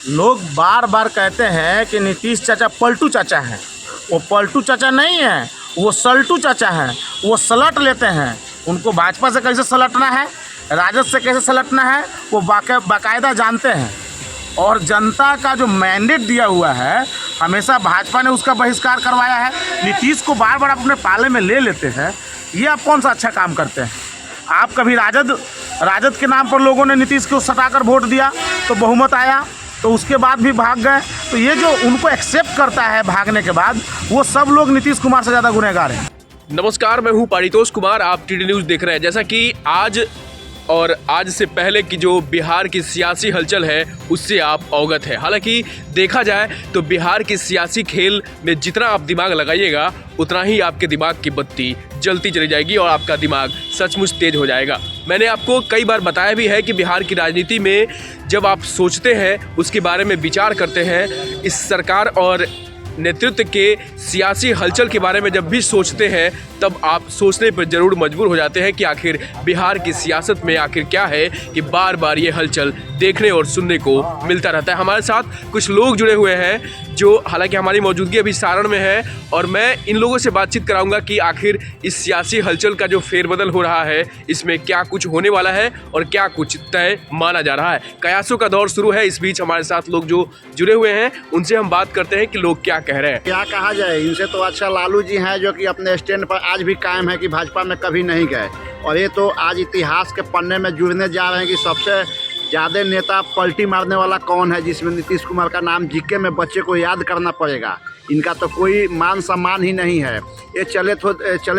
लोग बार बार कहते हैं कि नीतीश चाचा पलटू चाचा हैं। वो पलटू चाचा नहीं है, वो सल्टू चाचा हैं। वो सलट लेते हैं। उनको भाजपा से कैसे सलटना है, राजद से कैसे सलटना है, वो बाकायदा जानते हैं। और जनता का जो मैंडेट दिया हुआ है, हमेशा भाजपा ने उसका बहिष्कार करवाया है। नीतीश को बार बार अपने पाले में ले लेते हैं। ये आप कौन सा अच्छा काम करते हैं? आप कभी राजद के नाम पर लोगों ने नीतीश को सटाकर वोट दिया तो बहुमत आया, तो उसके बाद भी भाग गए। तो ये जो उनको एक्सेप्ट करता है भागने के बाद, वो सब लोग नीतीश कुमार से ज़्यादा गुनहगार हैं। नमस्कार, मैं हूं पारितोष कुमार। आप टीडी न्यूज़ देख रहे हैं। जैसा कि आज से पहले की जो बिहार की सियासी हलचल है उससे आप अवगत है। हालांकि देखा जाए तो बिहार की सियासी खेल में जितना आप दिमाग लगाइएगा उतना ही आपके दिमाग की बत्ती जलती चली जाएगी और आपका दिमाग सचमुच तेज हो जाएगा। मैंने आपको कई बार बताया भी है कि बिहार की राजनीति में जब आप सोचते हैं, उसके बारे में विचार करते हैं, इस सरकार और नेतृत्व के सियासी हलचल के बारे में जब भी सोचते हैं, तब आप सोचने पर ज़रूर मजबूर हो जाते हैं कि आखिर बिहार की सियासत में आखिर क्या है कि बार बार ये हलचल देखने और सुनने को मिलता रहता है। हमारे साथ कुछ लोग जुड़े हुए हैं जो हालांकि हमारी मौजूदगी अभी सारण में है, और मैं इन लोगों से बातचीत कराऊंगा कि आखिर इस सियासी हलचल का जो फेरबदल हो रहा है, इसमें क्या कुछ होने वाला है और क्या कुछ तय माना जा रहा है। कयासों का दौर शुरू है। इस बीच हमारे साथ लोग जो जुड़े हुए हैं उनसे हम बात करते हैं कि लोग क्या कह रहे हैं। क्या कहा जाए, इनसे तो अच्छा लालू जी हैं जो कि अपने स्टैंड पर आज भी कायम है कि भाजपा में कभी नहीं गए। और ये तो आज इतिहास के पन्ने में जुड़ने जा रहे हैं कि सबसे ज़्यादा नेता पलटी मारने वाला कौन है, जिसमें नीतीश कुमार का नाम जीके में बच्चे को याद करना पड़ेगा। इनका तो कोई मान सम्मान ही नहीं है। ये चले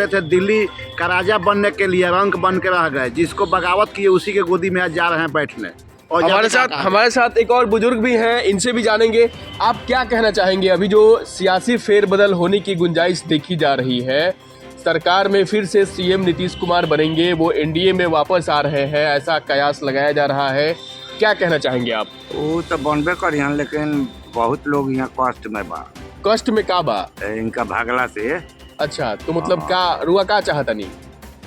थे दिल्ली का राजा बनने के लिए, रंक बन के रह गए। जिसको बगावत किए उसी के गोदी में आज जा रहे हैं बैठने। और हमारे साथ एक और बुजुर्ग भी हैं, इनसे भी जानेंगे आप क्या कहना चाहेंगे। अभी जो सियासी फेरबदल होने की गुंजाइश देखी जा रही है, सरकार में फिर से सीएम नीतीश कुमार बनेंगे, वो एनडीए में वापस आ रहे हैं, ऐसा कयास लगाया जा रहा है। क्या कहना चाहेंगे आप? वो तो बनबे करिए, लेकिन बहुत लोग यहाँ कष्ट में बा। कष्ट में का बा? इनका भागला से। अच्छा, तो मतलब का रुआ का चाहता नहीं?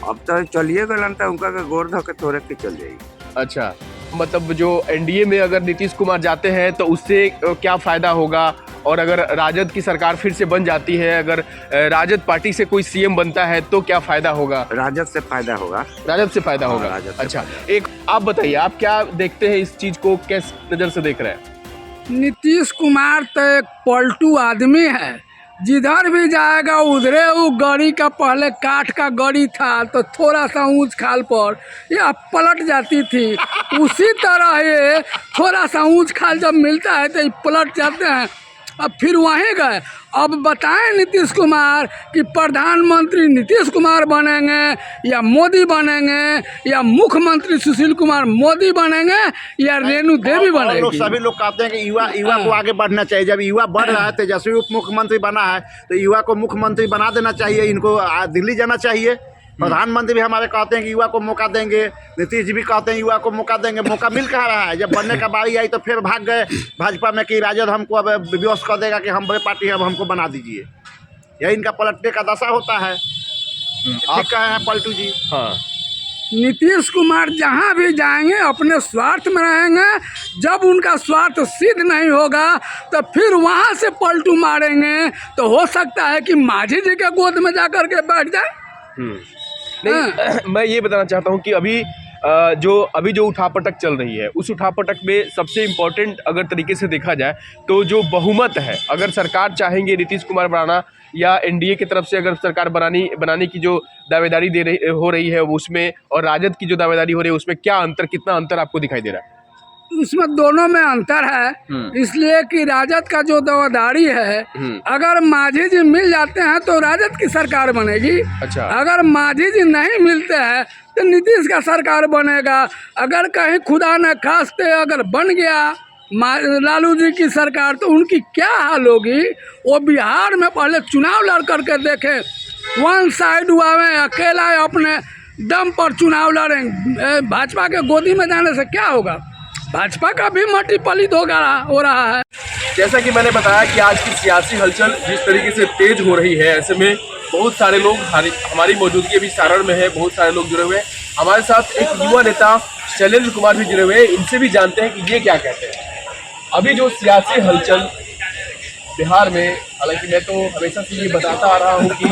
अब तो चलिए गलन तो उनका के गोर धो के तोड़े के चल जाएगी। अच्छा, मतलब जो एनडीए में अगर नीतीश कुमार जाते हैं तो उससे क्या फ़ायदा होगा? और अगर राजद की सरकार फिर से बन जाती है, अगर राजद पार्टी से कोई सीएम बनता है तो क्या फ़ायदा होगा? राजद से फायदा होगा। राजद से फायदा होगा। अच्छा, एक आप बताइए, आप क्या देखते हैं, इस चीज़ को किस नज़र से देख रहे हैं? नीतीश कुमार तो एक पलटू आदमी है। जिधर भी जाएगा उधरे वो गाड़ी का, पहले काठ का गाड़ी था तो थोड़ा सा ऊंच खाल पर या पलट जाती थी, उसी तरह ये थोड़ा सा ऊंच खाल जब मिलता है तो ये पलट जाते हैं। अब फिर वहीं गए। अब बताएं नीतीश कुमार कि प्रधानमंत्री नीतीश कुमार बनेंगे या मोदी बनेंगे, या मुख्यमंत्री सुशील कुमार मोदी बनेंगे, या रेणु देवी बनेंगे। लोग सभी लोग कहते हैं कि युवा को आगे बढ़ना चाहिए। जब युवा बढ़ रहा है, तेजस्वी उप मुख्यमंत्री बना है, तो युवा को मुख्यमंत्री बना देना चाहिए। इनको दिल्ली जाना चाहिए। प्रधानमंत्री भी हमारे कहते हैं कि युवा को मौका देंगे। नीतीश जी भी कहते हैं युवा को मौका देंगे। मौका मिल कहाँ रहा है? जब बनने का बारी आई तो फिर भाग गए भाजपा में कि राजद हमको अब विवश कर देगा कि हम बड़े पार्टी है, अब हमको बना दीजिए। यही इनका पलटने का दशा होता है। ठीक कहे हैं पलटू जी। हाँ, नीतीश कुमार जहाँ भी जाएंगे अपने स्वार्थ में रहेंगे। जब उनका स्वार्थ सिद्ध नहीं होगा तो फिर वहाँ से पलटू मारेंगे। तो हो सकता है कि माझी जी के गोद में जा कर के बैठ जाए। नहीं, मैं ये बताना चाहता हूँ कि अभी जो उठापटक चल रही है, उस उठापटक में सबसे इम्पोर्टेंट अगर तरीके से देखा जाए तो जो बहुमत है, अगर सरकार चाहेंगे नीतीश कुमार बनाना, या एनडीए की तरफ से अगर सरकार बनाने की जो दावेदारी हो रही है उसमें, और राजद की जो दावेदारी हो रही है उसमें क्या अंतर, कितना अंतर आपको दिखाई दे रहा है? उसमें दोनों में अंतर है, इसलिए कि राजद का जो दावेदारी है, अगर माझी जी मिल जाते हैं तो राजद की सरकार बनेगी। अच्छा। अगर माझी जी नहीं मिलते हैं तो नीतीश का सरकार बनेगा। अगर कहीं खुदा न खास्ते अगर बन गया लालू जी की सरकार तो उनकी क्या हाल होगी? वो बिहार में पहले चुनाव लड़ करके देखे, वन साइड हुआ है, अकेला अपने दम पर चुनाव लड़ेंगे। भाजपा के गोदी में जाने से क्या होगा? भाजपा का भी मट्टी पलित हो रहा है। जैसा कि मैंने बताया कि आज की सियासी हलचल जिस तरीके से तेज हो रही है, ऐसे में बहुत सारे लोग, हमारी मौजूदगी अभी सारण में है, बहुत सारे लोग जुड़े हुए हैं। हमारे साथ एक युवा नेता शैलेंद्र कुमार भी जुड़े हुए हैं, इनसे भी जानते हैं कि ये क्या कहते हैं। अभी जो सियासी हलचल बिहार में, हालांकि मैं तो हमेशा से ये बताता आ रहा हूँ कि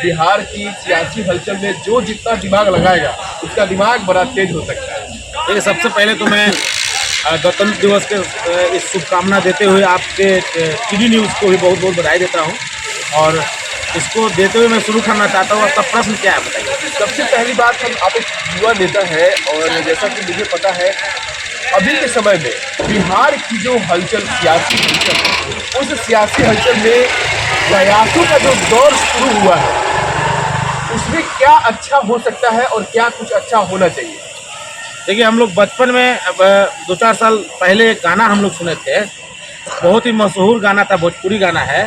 बिहार की सियासी हलचल में जो जितना दिमाग लगाएगा उसका दिमाग बड़ा तेज हो सकता है। देखिए, सबसे पहले तो मैं गणतंत्र दिवस के इस शुभकामना देते हुए आपके टीवी न्यूज़ को भी बहुत बहुत बधाई देता हूँ, और इसको देते हुए मैं शुरू करना चाहता हूँ। आपका प्रश्न क्या है, बताइए। सबसे पहली बात, हम आप एक युवा नेता है और जैसा कि मुझे पता है अभी के समय में बिहार की जो हलचल, सियासी हलचल, उस सियासी हलचल में प्रयासों का जो दौर शुरू हुआ है उसमें क्या अच्छा हो सकता है और क्या कुछ अच्छा होना चाहिए? देखिए, हम लोग बचपन में 2-4 साल पहले एक गाना हम लोग सुने थे, बहुत ही मशहूर गाना था, भोजपुरी गाना है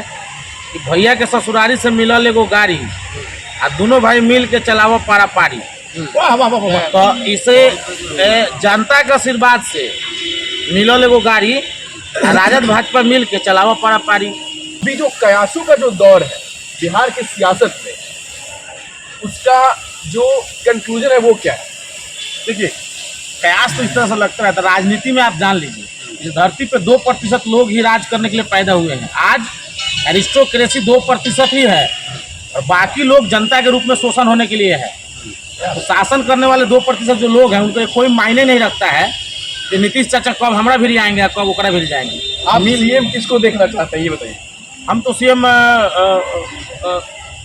कि भैया के ससुरारी से मिलल एगो गाड़ी आ दोनों भाई मिल के चलावो पारा पारी। तो इसे जनता के आशीर्वाद से मिलल एगो गाड़ी आ राजद भाजपा मिल के चलावो पारा पारी। अभी जो कयासों का जो दौर है बिहार की सियासत में, उसका जो कंक्लूजन है वो क्या है? देखिए, कयास तो इस तरह से लगता रहता है, राजनीति में आप जान लीजिए, इस धरती पे 2% लोग ही राज करने के लिए पैदा हुए हैं। आज एरिस्टोक्रेसी 2% ही है और बाकी लोग जनता के रूप में शोषण होने के लिए है। तो शासन करने वाले 2% जो लोग हैं उनको कोई मायने नहीं रखता है कि नीतीश चाचा कब हमारा भी आएंगे, कब ओकरा भी जाएंगे। आप सीएम किसको देखना चाहते हैं ये बताइए। हम तो सीएम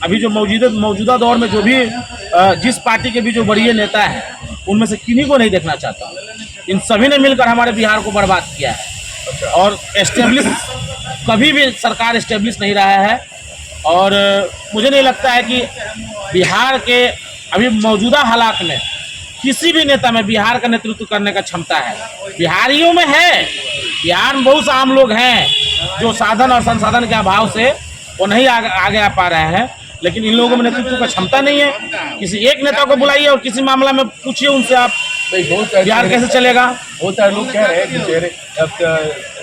अभी जो मौजूदा दौर में जो भी जिस पार्टी के भी जो बड़े नेता हैं उनमें से किन्हीं को नहीं देखना चाहता। इन सभी ने मिलकर हमारे बिहार को बर्बाद किया है और एस्टेब्लिश कभी भी सरकार एस्टेब्लिश नहीं रहा है। और मुझे नहीं लगता है कि बिहार के अभी मौजूदा हालात में किसी भी नेता में बिहार का नेतृत्व करने का क्षमता है। बिहारियों में है, बिहार में बहुत से आम लोग हैं जो साधन और संसाधन के अभाव से वो नहीं आगे आ पा रहे हैं, लेकिन इन लोगों में नेतृत्व का क्षमता नहीं है। किसी एक नेता को बुलाइए और किसी मामला में पूछिए उनसे, आप बिहार कैसे चलेगा। बहुत सारे लोग कह रहे हैं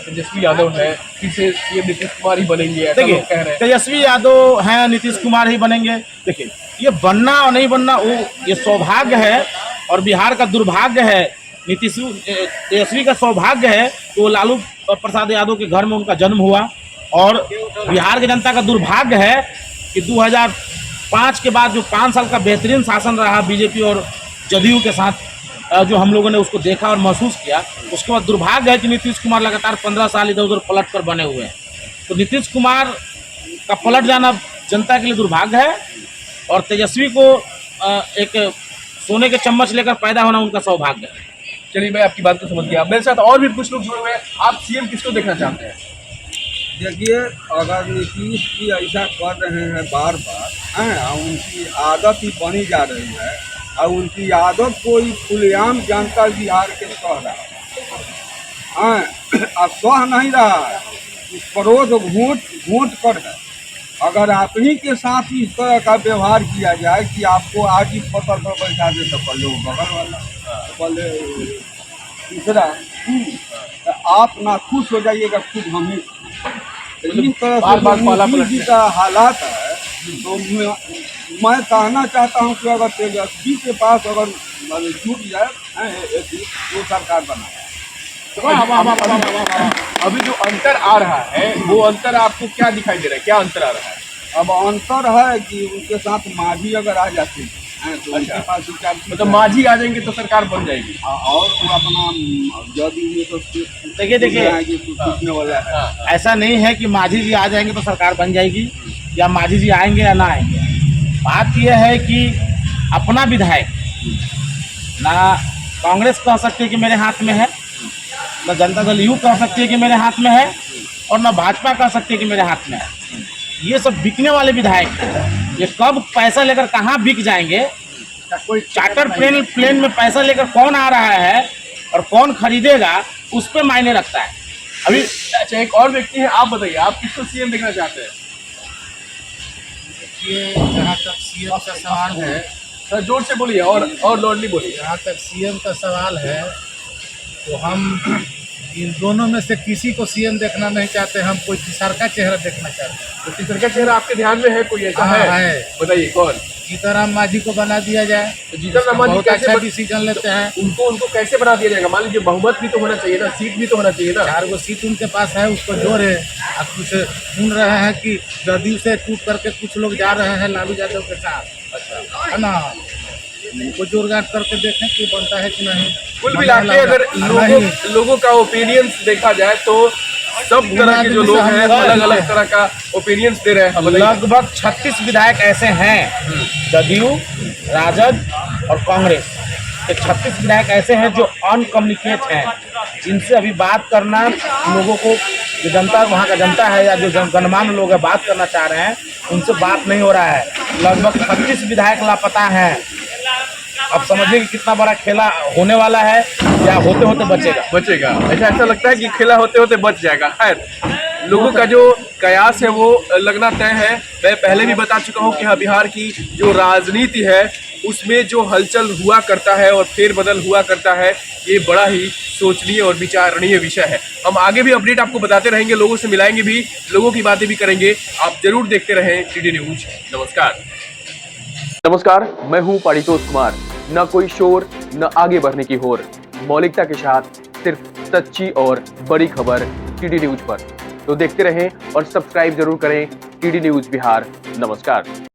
तेजस्वी यादव है, फिर से सीएम नीतीश कुमार ही बनेंगे, ऐसा लोग कह रहे हैं। तेजस्वी यादव हैं, नीतीश कुमार ही बनेंगे। देखिए, ये बनना और नहीं बनना वो ये सौभाग्य है और बिहार का दुर्भाग्य है। तेजस्वी का सौभाग्य है कि वो लालू प्रसाद यादव के घर में उनका जन्म हुआ, और बिहार की जनता का दुर्भाग्य है कि 2005 के बाद जो 5 साल का बेहतरीन शासन रहा बीजेपी और जदयू के साथ, जो हम लोगों ने उसको देखा और महसूस किया, उसके बाद दुर्भाग्य है कि नीतीश कुमार लगातार 15 साल इधर उधर पलट कर बने हुए हैं। तो नीतीश कुमार का पलट जाना जनता के लिए दुर्भाग्य है और तेजस्वी को एक सोने के चम्मच लेकर पैदा होना उनका सौभाग्य है। चलिए, मैं आपकी बात को समझ गया। मेरे साथ और भी कुछ लोग जुड़े हुए हैं। आप सीएम किसको देखना चाहते हैं? देखिए, अगर नीतीश जी ऐसा कर रहे हैं बार बार हैं और उनकी आदत ही बनी जा रही है और उनकी आदत को ही खुलेआम जनता बिहार के सह रहा है, अब सह नहीं रहा है, परोध घूट कर है। अगर आप ही के साथ इस तरह का व्यवहार किया जाए कि आपको आज ही पत्थर पर बैठा दे तो कल वो बगल वाला, कल तीसरा, तो आप ना खुश हो जाइएगा, खुद हम ही। इस तरह से मोदी जी का हालात है। तो मैं कहना चाहता हूँ कि अगर तेजस्वी के पास अगर छूट जाए वो सरकार बनाए। अभी जो अंतर आ रहा है वो अंतर आपको क्या दिखाई दे रहा है? क्या अंतर आ रहा है? अब अंतर है कि उनके साथ मांझी अगर आ जाते हैं तो उनके पास विचार, मतलब मांझी आ जाएंगे तो सरकार बन जाएगी और वो अपना जदयू तो देखिए वाला है। ऐसा नहीं है कि मांझी जी आ जाएंगे तो सरकार बन जाएगी या मांझी जी आएंगे या ना आएंगे। बात यह है कि अपना विधायक ना कांग्रेस कह सकती है कि मेरे हाथ में है, ना जनता दल यू कह सकती है कि मेरे हाथ में है, और ना भाजपा कह सकती है कि मेरे हाथ में है। ये सब बिकने वाले विधायक हैं। ये कब पैसा लेकर कहाँ बिक जाएंगे, कोई चार्टर प्लेन में पैसा लेकर कौन आ रहा है और कौन खरीदेगा, उस पर मायने रखता है। अभी अच्छा, एक और व्यक्ति है, आप बताइए, आप किसको सीएम देखना चाहते हैं? ये जहाँ तक सीएम का सवाल है, सर जोर से बोलिए और लॉन्डली बोलिए। जहाँ तक सीएम का सवाल है तो हम इन दोनों में से किसी को सीएम देखना नहीं चाहते, हम कोई तीसरा का चेहरा देखना चाहते हैं। तो तीसरा का चेहरा आपके ध्यान में है कोई ऐसा? हाँ, है, बताइए कौन? सीताराम मांझी को बना दिया जाए। तो जीतन मांझी बहुत कैसे अच्छा डिसीजन लेते हैं। उनको कैसे बना दिया जाएगा? मान लीजिए बहुमत भी तो होना चाहिए ना, सीट भी तो होना चाहिए ना। 4 गो सीट उनके पास है, उसको जोर है। अब कुछ सुन रहे हैं कि जदयू से टूट करके कुछ लोग जा रहे हैं लालू यादव के साथ। अच्छा है ना, उनको जोरगार करके देखें कि बनता है कि नहीं। कुल मिला के अगर लोगों का ओपिनियंस देखा जाए तो सब तरह के जो लोग हैं अलग अलग तरह का ओपिनियंस दे रहे हैं। लगभग 36 विधायक ऐसे हैं, जदयू, राजद और कांग्रेस के 36 विधायक ऐसे हैं जो अनकम्युनिकेट हैं, जिनसे अभी बात करना लोगों को, जो जनता वहाँ का जनता है या जो गणमान्य लोग हैं बात करना चाह रहे हैं, उनसे बात नहीं हो रहा है। लगभग 36 विधायक लापता हैं। अब समझिए कि कितना बड़ा खेला होने वाला है या होते होते बचेगा। ऐसा लगता है कि खेला होते होते बच जाएगा। खैर, लोगों का जो कयास है वो लगना तय है। मैं पहले भी बता चुका हूँ कि हाँ, बिहार की जो राजनीति है उसमें जो हलचल हुआ करता है और फेरबदल हुआ करता है, ये बड़ा ही सोचनीय और विचारणीय विषय है। हम आगे भी अपडेट आपको बताते रहेंगे, लोगों से मिलाएंगे भी, लोगों की बातें भी करेंगे। आप जरूर देखते रहें टीडी न्यूज। नमस्कार, मैं हूं पारितोष कुमार। न कोई शोर, न आगे बढ़ने की होर, मौलिकता के साथ सिर्फ सच्ची और बड़ी खबर टीडी न्यूज पर। तो देखते रहें और सब्सक्राइब जरूर करें टीडी न्यूज बिहार। नमस्कार।